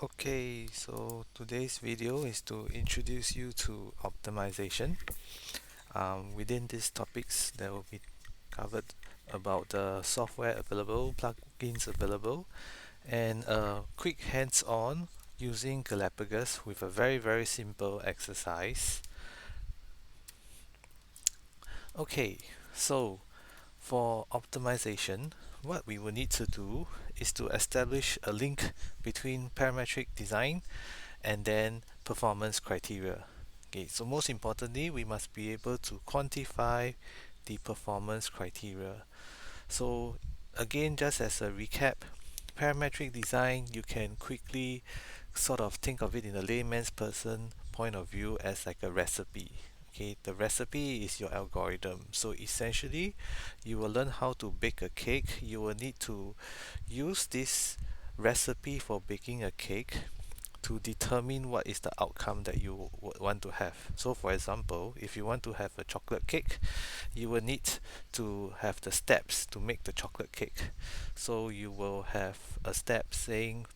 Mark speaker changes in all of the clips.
Speaker 1: Okay, so today's video is to introduce you to optimization. Within these topics, there will be covered about the software available, plugins available, and a quick hands-on using Galapagos with a very simple exercise. Okay, so for optimization, what we will need to do is to establish a link between parametric design and then performance criteria. Okay, so most importantly, we must be able to quantify the performance criteria. So again, just as a recap, parametric design, you can quickly sort of think of it in a layman's person point of view as like a recipe. Okay, the recipe is your algorithm. So essentially, you will learn how to bake a cake. You will need to use this recipe for baking a cake to determine what is the outcome that you would want to have. So for example, if you want to have a chocolate cake, you will need to have the steps to make the chocolate cake. So you will have a step saying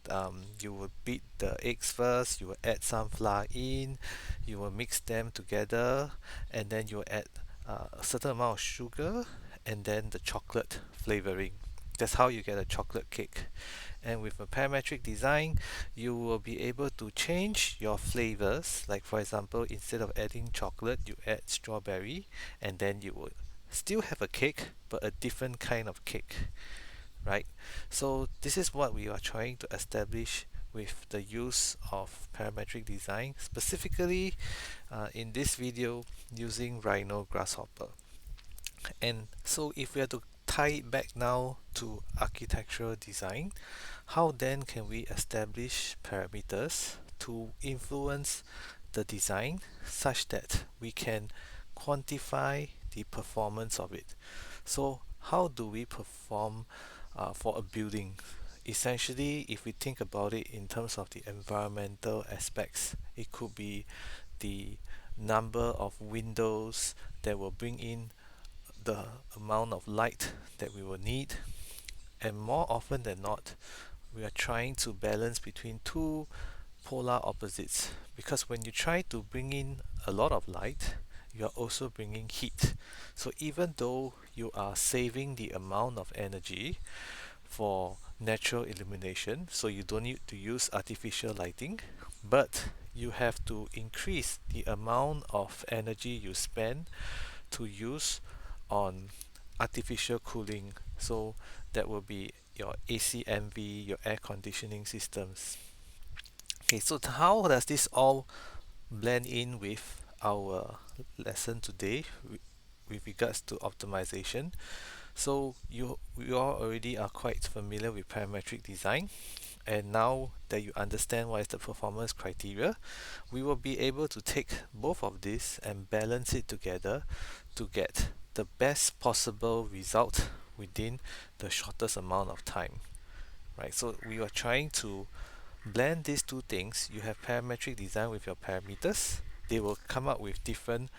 Speaker 1: you will beat the eggs first, you will add some flour in, you will mix them together, and then you will add a certain amount of sugar and then the chocolate flavoring. That's how you get a chocolate cake. And with a parametric design, you will be able to change your flavors. Like for example, instead of adding chocolate, you add strawberry, and then you will still have a cake, but a different kind of cake, right? So this is what we are trying to establish with the use of parametric design, specifically in this video using Rhino Grasshopper. And so if we are to tie it back now to architectural design, how then can we establish parameters to influence the design such that we can quantify the performance of it? So how do we perform for a building? Essentially, if we think about it in terms of the environmental aspects, it could be the number of windows that will bring in the amount of light that we will need, and more often than not, we are trying to balance between two polar opposites, because when you try to bring in a lot of light, you are also bringing heat. So even though you are saving the amount of energy for natural illumination, so you don't need to use artificial lighting, but you have to increase the amount of energy you spend to use on artificial cooling. So that will be your ACMV, your air conditioning systems. Okay, so how does this all blend in with our lesson today with regards to optimization? So you all already are quite familiar with parametric design, and now that you understand what is the performance criteria, we will be able to take both of these and balance it together to get the best possible result within the shortest amount of time, right? So we are trying to blend these two things. You have parametric design with your parameters. They will come up with different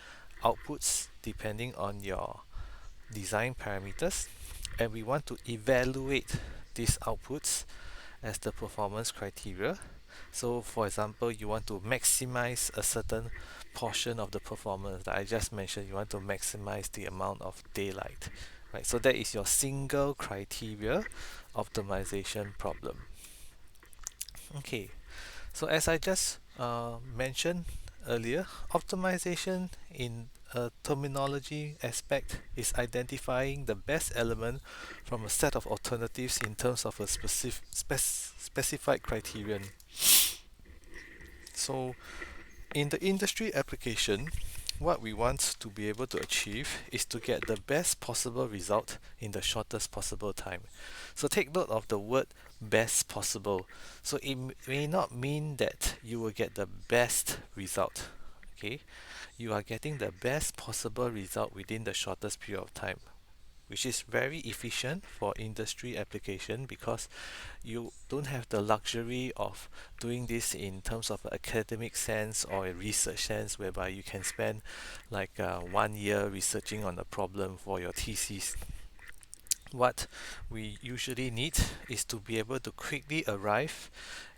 Speaker 1: outputs depending on your design parameters, and we want to evaluate these outputs as the performance criteria. So for example, you want to maximize a certain portion of the performance that I just mentioned. You want to maximize the amount of daylight, right? So that is your single criteria optimization problem. Okay, so as I just mentioned earlier, optimization in a terminology aspect is identifying the best element from a set of alternatives in terms of a specified criterion. So in the industry application, what we want to be able to achieve is to get the best possible result in the shortest possible time. So take note of the word best possible. So it may not mean that you will get the best result. Okay, you are getting the best possible result within the shortest period of time, which is very efficient for industry application because you don't have the luxury of doing this in terms of academic sense or a research sense, whereby you can spend like 1 year researching on a problem for your thesis. what we usually need is to be able to quickly arrive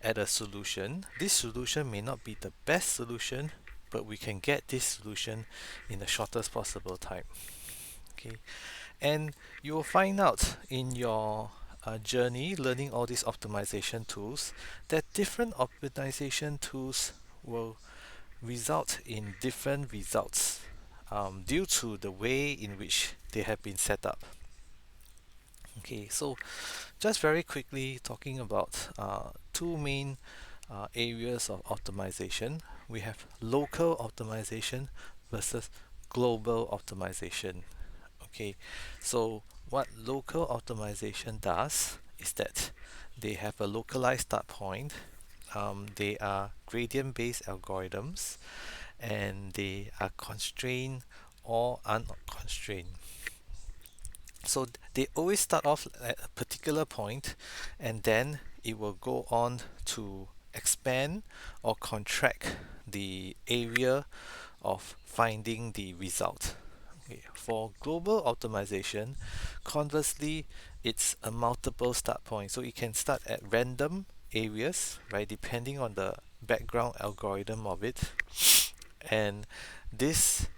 Speaker 1: at a solution. This solution may not be the best solution, but we can get this solution in the shortest possible time. Okay, and you will find out in your journey learning all these optimization tools that different optimization tools will result in different results due to the way in which they have been set up. Okay, so just very quickly talking about two main areas of optimization. We have local optimization versus global optimization. Okay, so what local optimization does is that they have a localized start point. They are gradient based algorithms and they are constrained or unconstrained. So they always start off at a particular point and then it will go on to expand or contract the area of finding the result. Okay. For global optimization, conversely, it's a multiple start point. So it can start at random areas, right, depending on the background algorithm of it. And this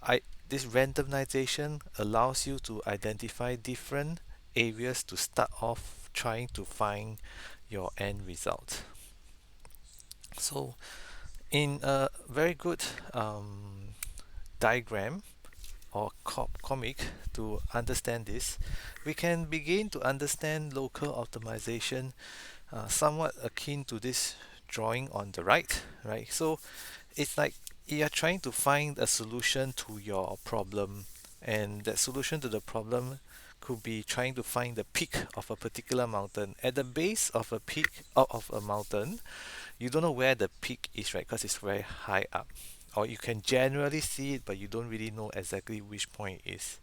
Speaker 1: I this randomization allows you to identify different areas to start off trying to find your end result. So in a very good diagram or comic to understand this, we can begin to understand local optimization somewhat akin to this drawing on the right? So it's like you're trying to find a solution to your problem, and that solution to the problem could be trying to find the peak of a particular mountain. At the base of a peak of a mountain, you don't know where the peak is, right? Because it's very high up. Or you can generally see it, but you don't really know exactly which point it is.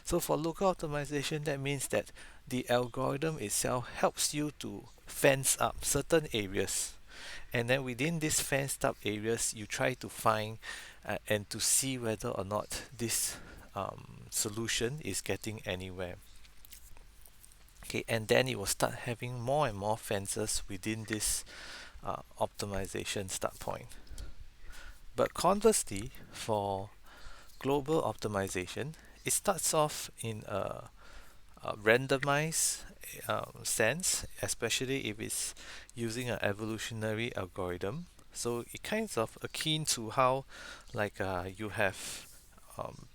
Speaker 1: So for local optimization, that means that the algorithm itself helps you to fence up certain areas. And then within these fenced up areas, you try to find and to see whether or not this solution is getting anywhere. Okay, and then it will start having more and more fences within this optimization start point. But conversely, for global optimization, it starts off in a randomized sense, especially if it's using an evolutionary algorithm. So it kind of akin to how, like, you have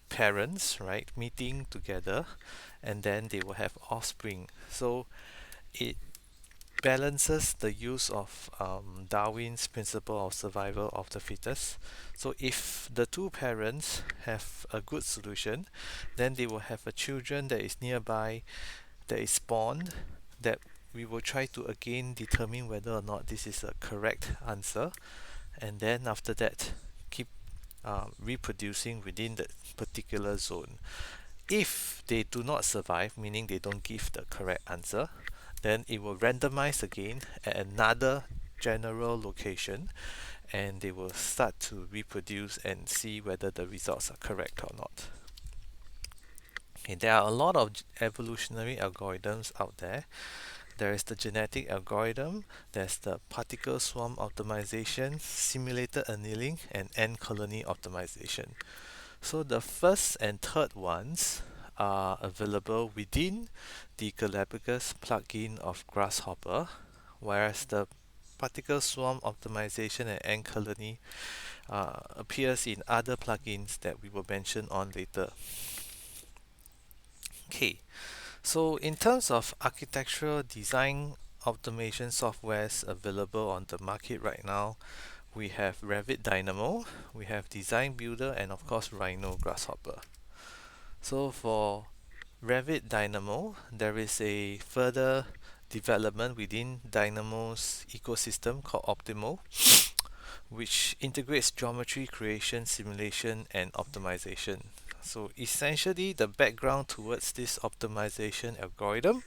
Speaker 1: parents, right, meeting together, and then they will have offspring. So it balances the use of Darwin's principle of survival of the fittest. So if the two parents have a good solution, then they will have a children that is nearby, that is spawned, that we will try to again determine whether or not this is a correct answer, and then after that keep reproducing within that particular zone. If they do not survive, meaning they don't give the correct answer, then it will randomize again at another general location and they will start to reproduce and see whether the results are correct or not. Okay, there are a lot of evolutionary algorithms out there. There is the genetic algorithm, there's the particle swarm optimization, simulated annealing, and ant colony optimization. So the first and third ones are available within the Galapagos plugin of Grasshopper, whereas the particle swarm optimization and ant colony appears in other plugins that we will mention on later. Okay, so in terms of architectural design automation softwares available on the market right now, we have Revit Dynamo, we have Design Builder, and of course Rhino Grasshopper. So for Revit Dynamo, there is a further development within Dynamo's ecosystem called Optimo, which integrates geometry creation, simulation, and optimization. So essentially, the background towards this optimization algorithm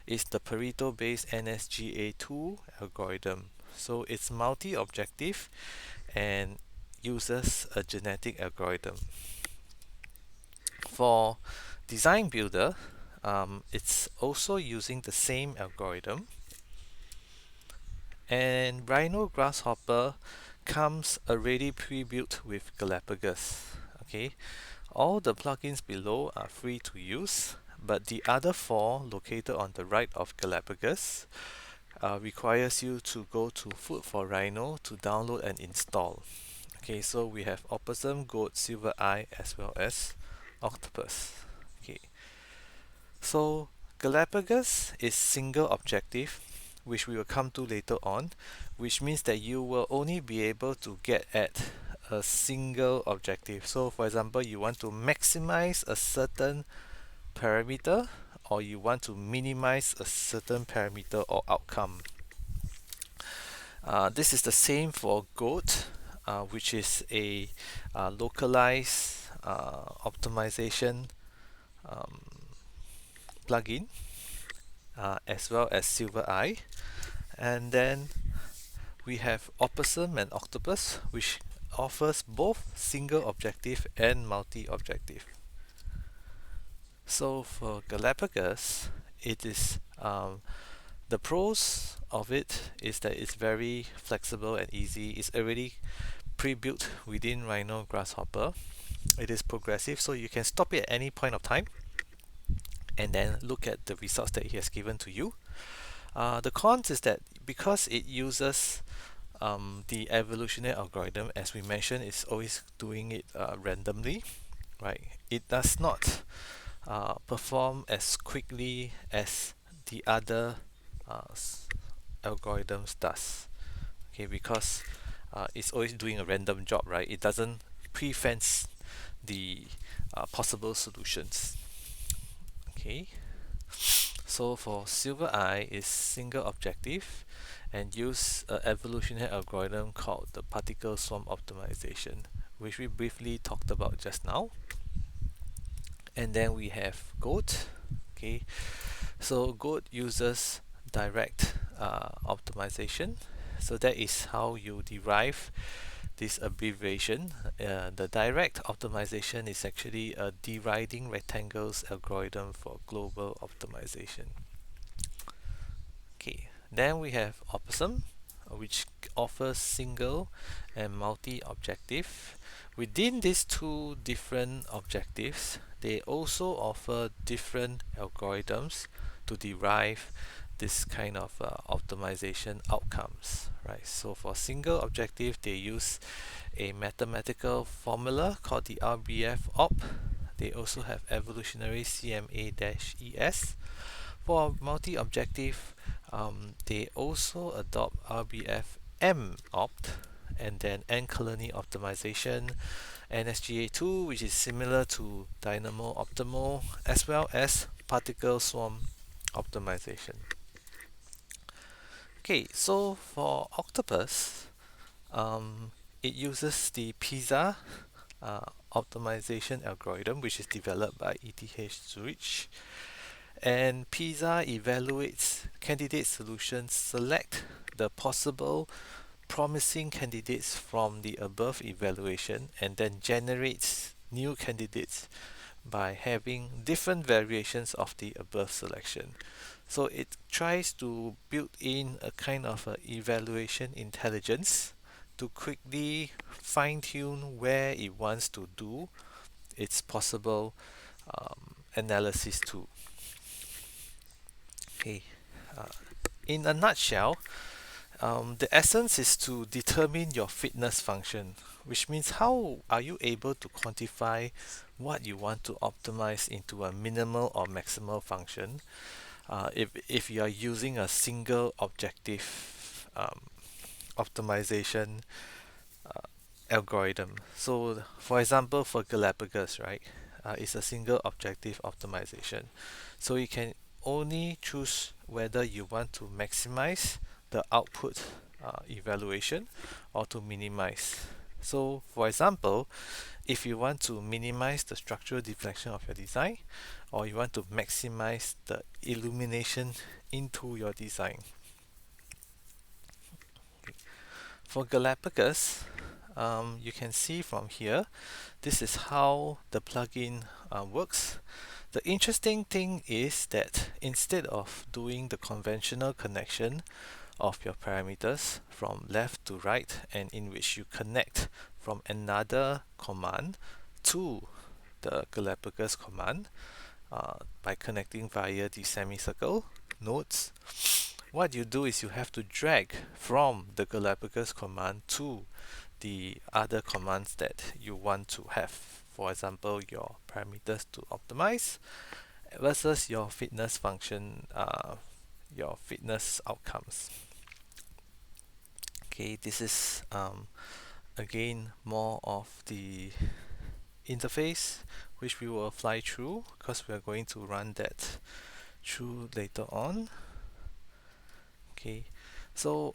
Speaker 1: is the Pareto-based NSGA2 algorithm. So it's multi-objective and uses a genetic algorithm. For Design Builder, it's also using the same algorithm, and Rhino Grasshopper comes already pre-built with Galapagos. Okay, all the plugins below are free to use, but the other four located on the right of Galapagos requires you to go to Food for Rhino to download and install. Okay, so we have Opossum, Goat, Silver Eye, as well as Octopus. Okay, so Galapagos is single objective, which we will come to later on, which means that you will only be able to get at a single objective. So for example, you want to maximize a certain parameter, or you want to minimize a certain parameter or outcome. This is the same for Goat, which is a localized optimization um, plugin, as well as Silver Eye. And then we have Opossum and Octopus, which offers both single objective and multi-objective. So for Galapagos, it is the pros of it is that it's very flexible and easy. It's already pre-built within Rhino Grasshopper. It is progressive, so you can stop it at any point of time and then look at the results that it has given to you. The cons is that because it uses the evolutionary algorithm, as we mentioned, it's always doing it randomly, right? It does not perform as quickly as the other algorithms does. Okay, because it's always doing a random job, right? It doesn't pre-fence the possible solutions. Okay, so for Silver Eye is single objective and use an evolutionary algorithm called the particle swarm optimization, which we briefly talked about just now. And then we have Goat. Okay, so Goat uses direct optimization. So that is how you derive this abbreviation. The direct optimization is actually a deriding rectangles algorithm for global optimization. Okay, then we have Opossum, which offers single and multi-objective. Within these two different objectives, they also offer different algorithms to derive this kind of optimization outcomes, right? So for single objective, they use a mathematical formula called the RBF op. They also have evolutionary CMA-ES. For multi-objective, they also adopt RBF M-opt and then N-colony optimization, NSGA2, which is similar to Dynamo Optimal, as well as particle swarm optimization. Okay, so for Octopus, it uses the PISA optimization algorithm, which is developed by ETH Zurich. And PISA evaluates candidate solutions, select the possible promising candidates from the above evaluation, and then generates new candidates by having different variations of the above selection. So it tries to build in a kind of a evaluation intelligence to quickly fine-tune where it wants to do its possible analysis to. Okay, uh, in a nutshell, the essence is to determine your fitness function, which means how are you able to quantify what you want to optimize into a minimal or maximal function if you are using a single objective optimization algorithm. So, for example, for Galapagos, right, it's a single objective optimization. So you can only choose whether you want to maximize the output evaluation or to minimize. So, for example, if you want to minimize the structural deflection of your design, or you want to maximize the illumination into your design. For Galapagos, you can see from here, this is how the plugin works. The interesting thing is that instead of doing the conventional connection of your parameters from left to right, and in which you connect from another command to the Galapagos command by connecting via the semicircle nodes, what you do is you have to drag from the Galapagos command to the other commands that you want to have. For example, your parameters to optimize versus your fitness function, your fitness outcomes. Okay, this is again more of the interface which we will fly through because we are going to run that through later on. Okay, so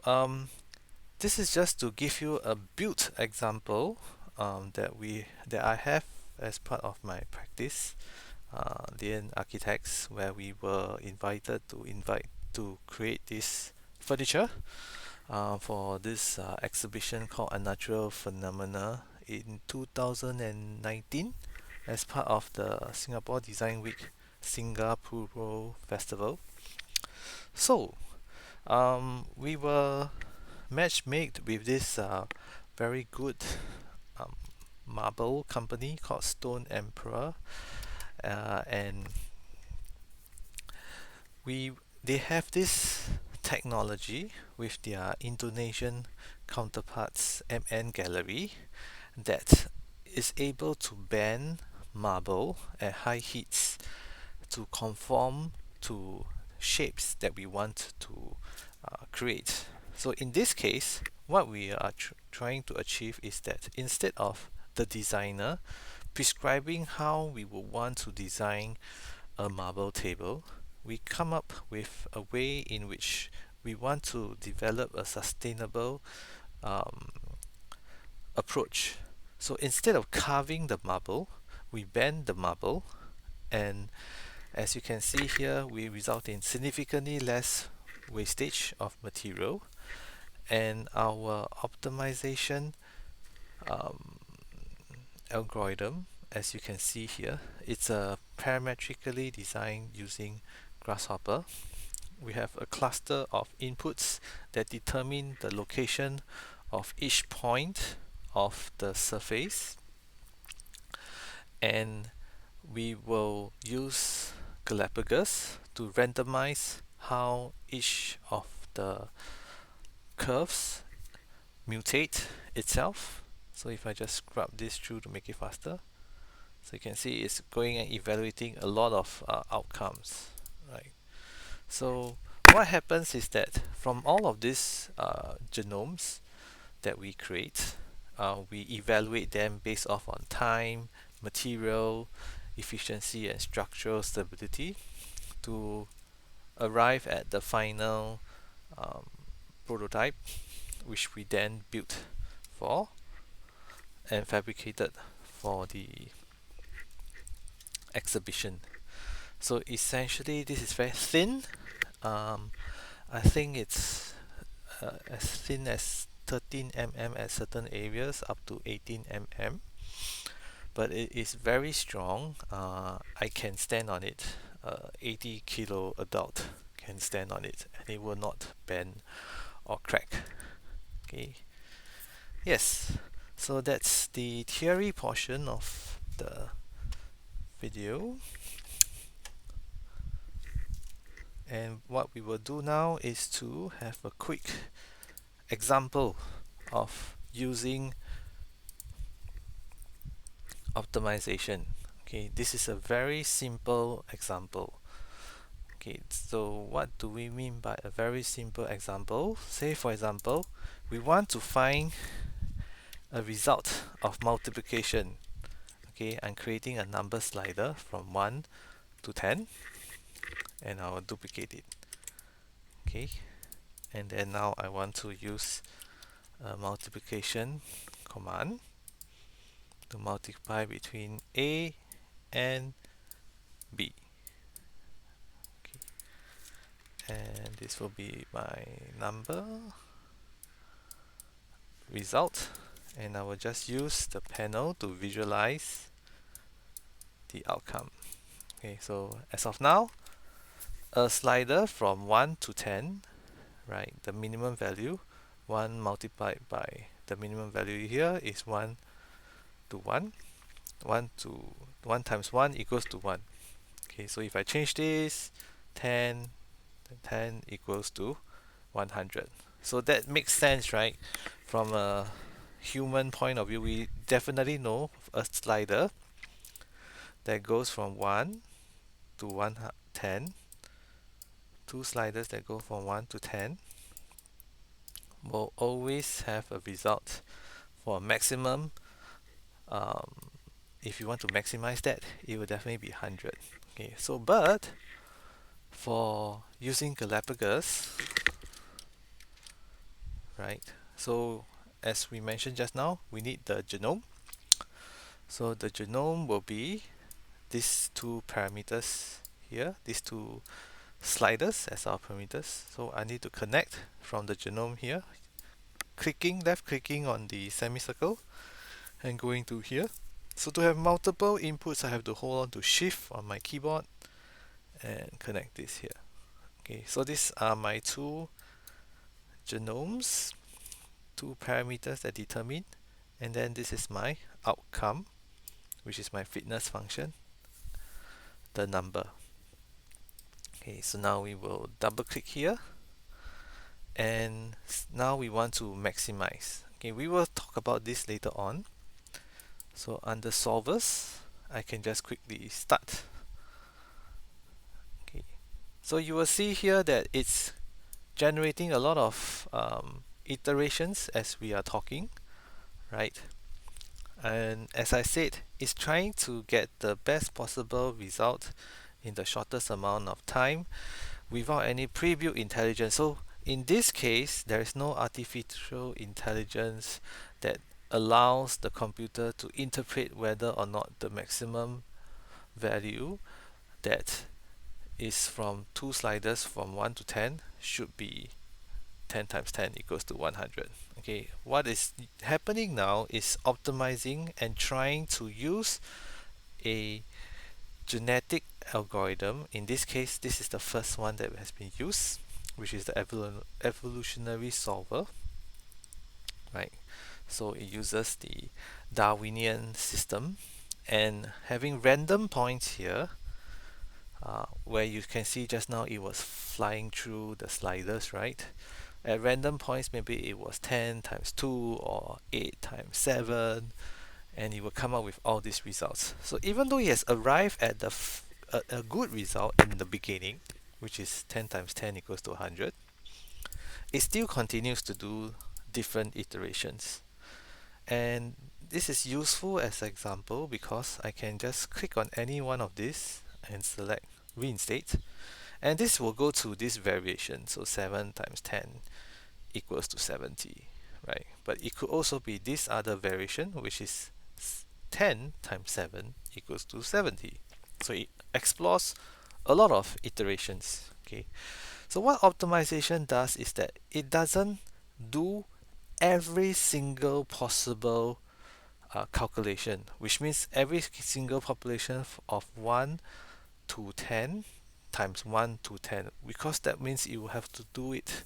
Speaker 1: this is just to give you a build example that I have as part of my practice, Lian Architects, where we were invited to create this furniture for this exhibition called Unnatural Phenomena in 2019 as part of the Singapore Design Week Singapore Festival. So we were matchmade with this very good um, marble company called Stone Emperor, and we they have this technology with their Indonesian counterparts MN Gallery that is able to bend marble at high heats to conform to shapes that we want to create. So in this case, what we are trying to achieve is that instead of the designer prescribing how we would want to design a marble table, we come up with a way in which we want to develop a sustainable um, approach. So instead of carving the marble, we bend the marble, and as you can see here, we result in significantly less wastage of material, and our optimization um, algorithm, as you can see here, it's a parametrically designed using Grasshopper. We have a cluster of inputs that determine the location of each point of the surface, and we will use Galapagos to randomize how each of the curves mutate itself. So if I just scrub this through to make it faster, so you can see it's going and evaluating a lot of outcomes, right? So what happens is that from all of these genomes that we create, we evaluate them based off on time, material, efficiency, and structural stability to arrive at the final um, prototype, which we then built for and fabricated for the exhibition. So essentially, this is very thin. Um, I think it's as thin as 13 mm at certain areas, up to 18 mm. But it is very strong. I can stand on it. 80 kilo adult can stand on it, and it will not bend or crack. Okay. Yes. So that's the theory portion of the video. And what we will do now is to have a quick example of using optimization. Okay, this is a very simple example. Okay, so what do we mean by a very simple example? Say for example, we want to find a result of multiplication. Okay, I'm creating a number slider from 1 to 10, and I will duplicate it. Okay, and then now I want to use a multiplication command to multiply between A and B. Okay. And this will be my number result, and I will just use the panel to visualize the outcome. Okay, so as of now, a slider from 1 to 10, right? The minimum value, 1 multiplied by the minimum value here is 1 to 1. 1 to 1 times 1 equals to 1. Okay, so if I change this, 10, then 10 equals to 100. So that makes sense, right? From a human point of view, we definitely know a slider that goes from 1 to 110, two sliders that go from 1 to 10 will always have a result for a maximum. um, if you want to maximize that, it will definitely be 100. Okay, so but for using Galapagos, right? So as we mentioned just now, we need the genome. So the genome will be these two parameters here, these two sliders as our parameters. So I need to connect from the genome here, left clicking on the semicircle and going to here. So to have multiple inputs, I have to hold on to shift on my keyboard and connect this here. Okay, so these are my two genomes, two parameters that determine, and then this is my outcome, which is my fitness function, the number. Okay, so now we will double click here, and now we want to maximize. Okay, we will talk about this later on. So under solvers, I can just quickly start. Okay, so you will see here that it's generating a lot of iterations as we are talking, right? And as I said, it's trying to get the best possible result in the shortest amount of time without any pre-built intelligence. So in this case, there is no artificial intelligence that allows the computer to interpret whether or not the maximum value that is from two sliders from 1 to 10 should be 10 times 10 equals to 100. Okay, what is happening now is optimizing and trying to use a genetic algorithm. In this case, this is the first one that has been used, which is the evolutionary solver, right? So it uses the Darwinian system, and having random points here, where you can see just now it was flying through the sliders, right? At random points, maybe it was 10 times 2 or 8 times 7, and it will come up with all these results. So even though he has arrived at a good result in the beginning, which is 10 times 10 equals to 100, it still continues to do different iterations. And this is useful as an example because I can just click on any one of these and select reinstate, and this will go to this variation. So 7 times 10 equals to 70, right? But it could also be this other variation, which is 10 times 7 equals to 70. So it explores a lot of iterations. Okay, so what optimization does is that it doesn't do every single possible calculation, which means every single population of 1 to 10 times 1 to 10, because that means you have to do it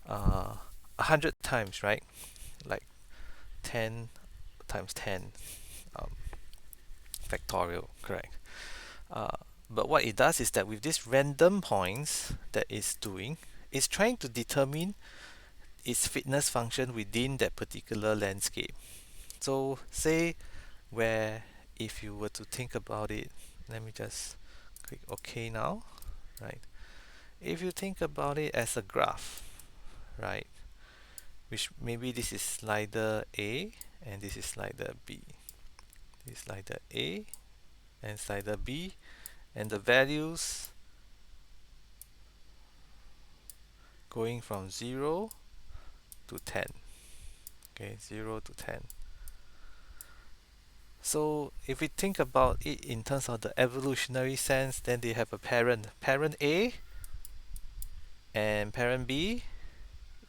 Speaker 1: 100 times, right? Like 10 times 10 um, factorial, correct? Uh, but what it does is that with these random points that it's doing, it's trying to determine its fitness function within that particular landscape. So say where, if you were to think about it, let me just click OK now, right? If you think about it as a graph, right, which maybe this is slider A and this is slider B. This is slider A and slider B, and the values going from 0 to 10. Okay, 0 to 10. So if we think about it in terms of the evolutionary sense, then they have a parent. Parent A and parent B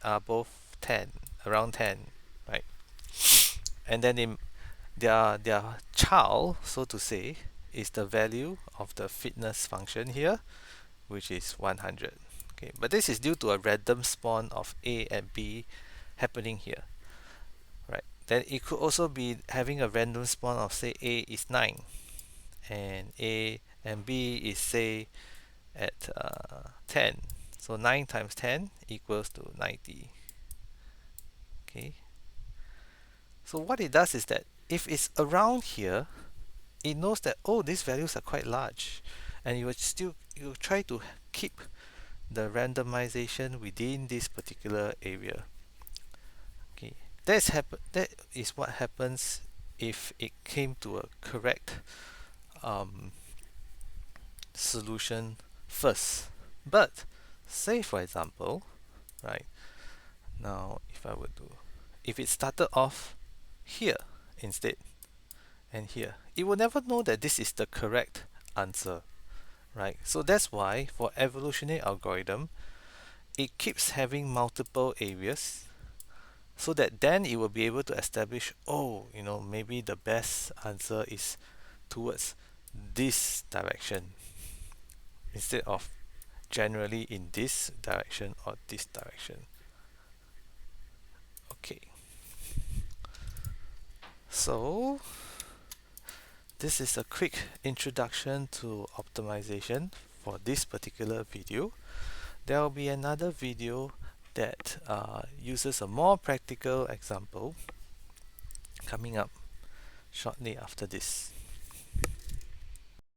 Speaker 1: are both 10, around 10, right? And then their child, so to say, is the value of the fitness function here, which is 100. Okay, but this is due to a random spawn of A and B happening here, right? Then it could also be having a random spawn of, say, A is 9 and A and B is, say, at 10. So 9 times 10 equals to 90. Okay, so what it does is that if it's around here, it knows that, oh, these values are quite large, and you try to keep the randomization within this particular area. Okay, that is what happens if it came to a correct um, solution first. But say for example, right now, if it started off here instead and here, it will never know that this is the correct answer, right? So that's why for evolutionary algorithm, it keeps having multiple areas, so that then it will be able to establish, oh, maybe the best answer is towards this direction instead of generally in this direction or this direction. Okay, so this is a quick introduction to optimization for this particular video. There will be another video that uses a more practical example coming up shortly after this.